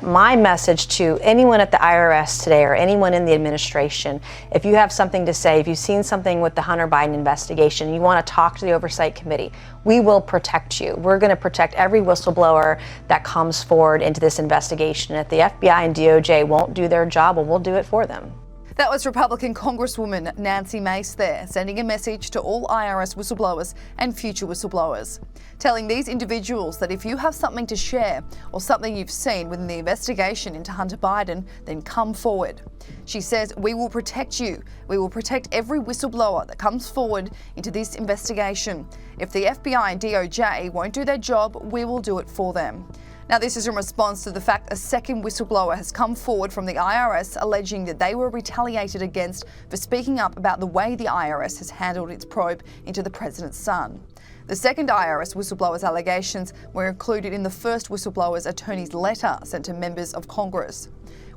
My message to anyone at the IRS today or anyone in the administration, if you have something to say, if you've seen something with the Hunter Biden investigation, you want to talk to the Oversight Committee, we will protect you. We're going to protect every whistleblower that comes forward into this investigation. If the FBI and DOJ won't do their job, well, we'll do it for them. That was Republican Congresswoman Nancy Mace there, sending a message to all IRS whistleblowers and future whistleblowers, telling these individuals that if you have something to share or something you've seen within the investigation into Hunter Biden, then come forward. She says, we will protect you. We will protect every whistleblower that comes forward into this investigation. If the FBI and DOJ won't do their job, we will do it for them. Now, this is in response to the fact a second whistleblower has come forward from the IRS alleging that they were retaliated against for speaking up about the way the IRS has handled its probe into the president's son. The second IRS whistleblower's allegations were included in the first whistleblower's attorney's letter sent to members of Congress.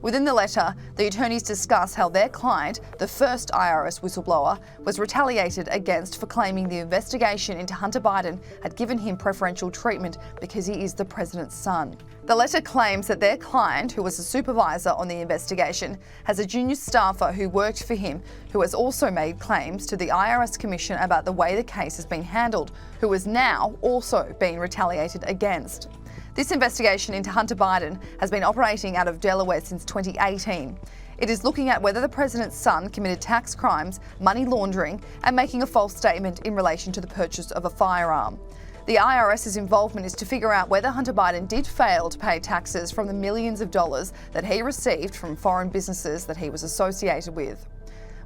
Within the letter, the attorneys discuss how their client, the first IRS whistleblower, was retaliated against for claiming the investigation into Hunter Biden had given him preferential treatment because he is the president's son. The letter claims that their client, who was a supervisor on the investigation, has a junior staffer who worked for him who has also made claims to the IRS Commission about the way the case has been handled, who is now also being retaliated against. This investigation into Hunter Biden has been operating out of Delaware since 2018. It is looking at whether the president's son committed tax crimes, money laundering, and making a false statement in relation to the purchase of a firearm. The IRS's involvement is to figure out whether Hunter Biden did fail to pay taxes from the millions of dollars that he received from foreign businesses that he was associated with.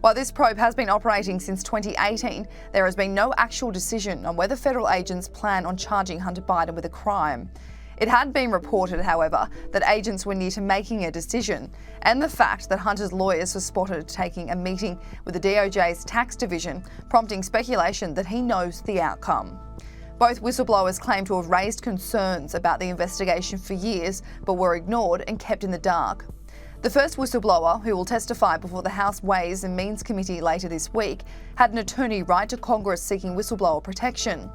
While this probe has been operating since 2018, there has been no actual decision on whether federal agents plan on charging Hunter Biden with a crime. It had been reported, however, that agents were near to making a decision, and the fact that Hunter's lawyers were spotted taking a meeting with the DOJ's tax division, prompting speculation that he knows the outcome. Both whistleblowers claim to have raised concerns about the investigation for years, but were ignored and kept in the dark. The first whistleblower, who will testify before the House Ways and Means Committee later this week, had an attorney write to Congress seeking whistleblower protection.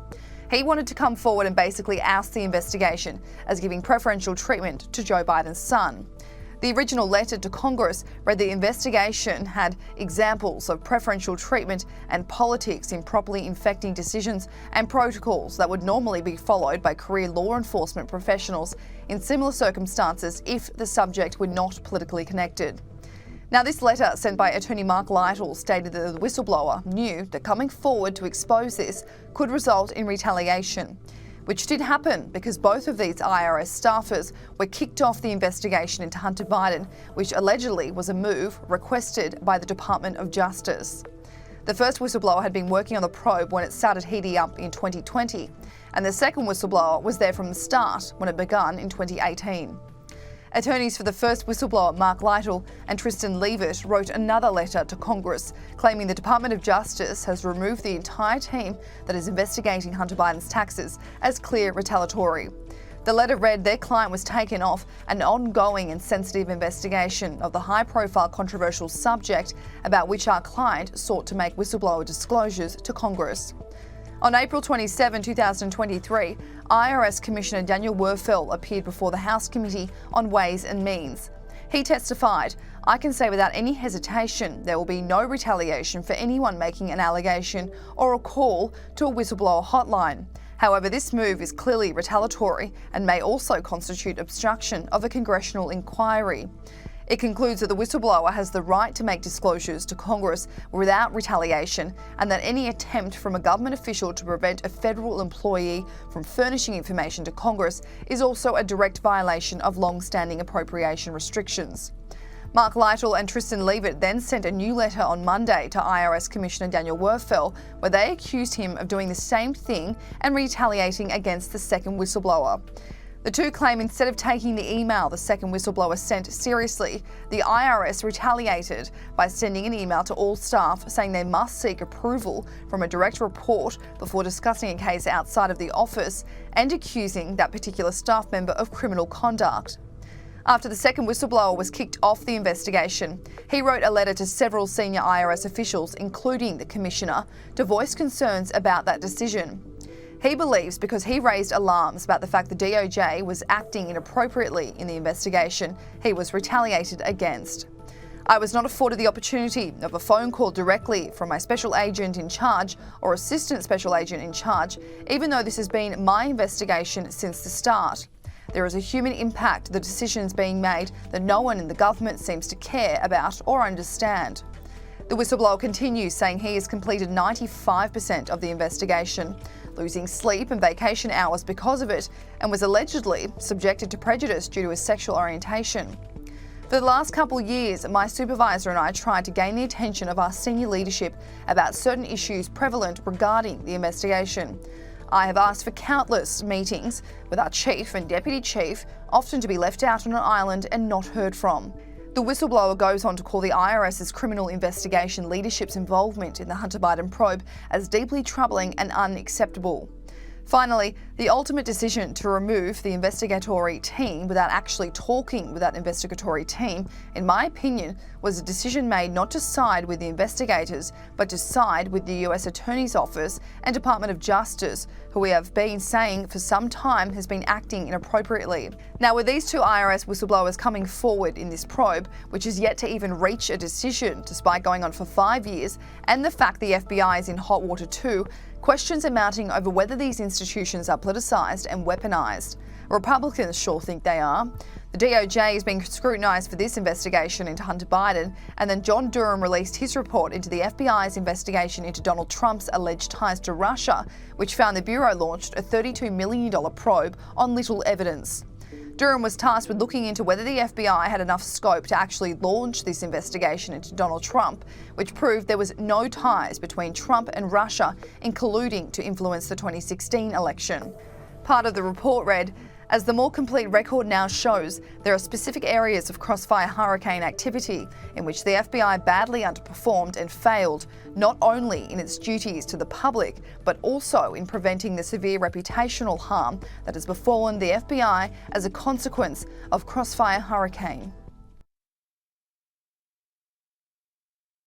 He wanted to come forward and basically oust the investigation as giving preferential treatment to Joe Biden's son. The original letter to Congress read the investigation had examples of preferential treatment and politics improperly infecting decisions and protocols that would normally be followed by career law enforcement professionals in similar circumstances if the subject were not politically connected. Now, this letter sent by attorney Mark Lytle stated that the whistleblower knew that coming forward to expose this could result in retaliation, which did happen because both of these IRS staffers were kicked off the investigation into Hunter Biden, which allegedly was a move requested by the Department of Justice. The first whistleblower had been working on the probe when it started heating up in 2020, and the second whistleblower was there from the start when it began in 2018. Attorneys for the first whistleblower, Mark Lytle and Tristan Leavitt, wrote another letter to Congress claiming the Department of Justice has removed the entire team that is investigating Hunter Biden's taxes as clear retaliatory. The letter read their client was taken off an ongoing and sensitive investigation of the high-profile controversial subject about which our client sought to make whistleblower disclosures to Congress. On April 27, 2023, IRS Commissioner Daniel Werfel appeared before the House Committee on Ways and Means. He testified, "I can say without any hesitation there will be no retaliation for anyone making an allegation or a call to a whistleblower hotline. However, this move is clearly retaliatory and may also constitute obstruction of a congressional inquiry." It concludes that the whistleblower has the right to make disclosures to Congress without retaliation, and that any attempt from a government official to prevent a federal employee from furnishing information to Congress is also a direct violation of long-standing appropriation restrictions. Mark Lytle and Tristan Leavitt then sent a new letter on Monday to IRS Commissioner Daniel Werfel, where they accused him of doing the same thing and retaliating against the second whistleblower. The two claim instead of taking the email the second whistleblower sent seriously, the IRS retaliated by sending an email to all staff saying they must seek approval from a direct report before discussing a case outside of the office, and accusing that particular staff member of criminal conduct. After the second whistleblower was kicked off the investigation, he wrote a letter to several senior IRS officials, including the Commissioner, to voice concerns about that decision. He believes because he raised alarms about the fact the DOJ was acting inappropriately in the investigation, he was retaliated against. I was not afforded the opportunity of a phone call directly from my special agent in charge or assistant special agent in charge, even though this has been my investigation since the start. There is a human impact to the decisions being made that no one in the government seems to care about or understand. The whistleblower continues, saying he has completed 95% of the investigation, losing sleep and vacation hours because of it, and was allegedly subjected to prejudice due to his sexual orientation. For the last couple of years, my supervisor and I tried to gain the attention of our senior leadership about certain issues prevalent regarding the investigation. I have asked for countless meetings with our chief and deputy chief, often to be left out on an island and not heard from. The whistleblower goes on to call the IRS's criminal investigation leadership's involvement in the Hunter Biden probe as deeply troubling and unacceptable. Finally, the ultimate decision to remove the investigatory team without actually talking with that investigatory team, in my opinion, was a decision made not to side with the investigators, but to side with the US Attorney's Office and Department of Justice, who we have been saying for some time has been acting inappropriately. Now, with these two IRS whistleblowers coming forward in this probe, which is yet to even reach a decision despite going on for 5 years, and the fact the FBI is in hot water too, questions are mounting over whether these institutions are politicised and weaponised. Republicans sure think they are. The DOJ is being scrutinised for this investigation into Hunter Biden, and then John Durham released his report into the FBI's investigation into Donald Trump's alleged ties to Russia, which found the Bureau launched a $32 million probe on little evidence. Durham was tasked with looking into whether the FBI had enough scope to actually launch this investigation into Donald Trump, which proved there was no ties between Trump and Russia in colluding to influence the 2016 election. Part of the report read, as the more complete record now shows, there are specific areas of crossfire hurricane activity in which the FBI badly underperformed and failed, not only in its duties to the public, but also in preventing the severe reputational harm that has befallen the FBI as a consequence of crossfire hurricane.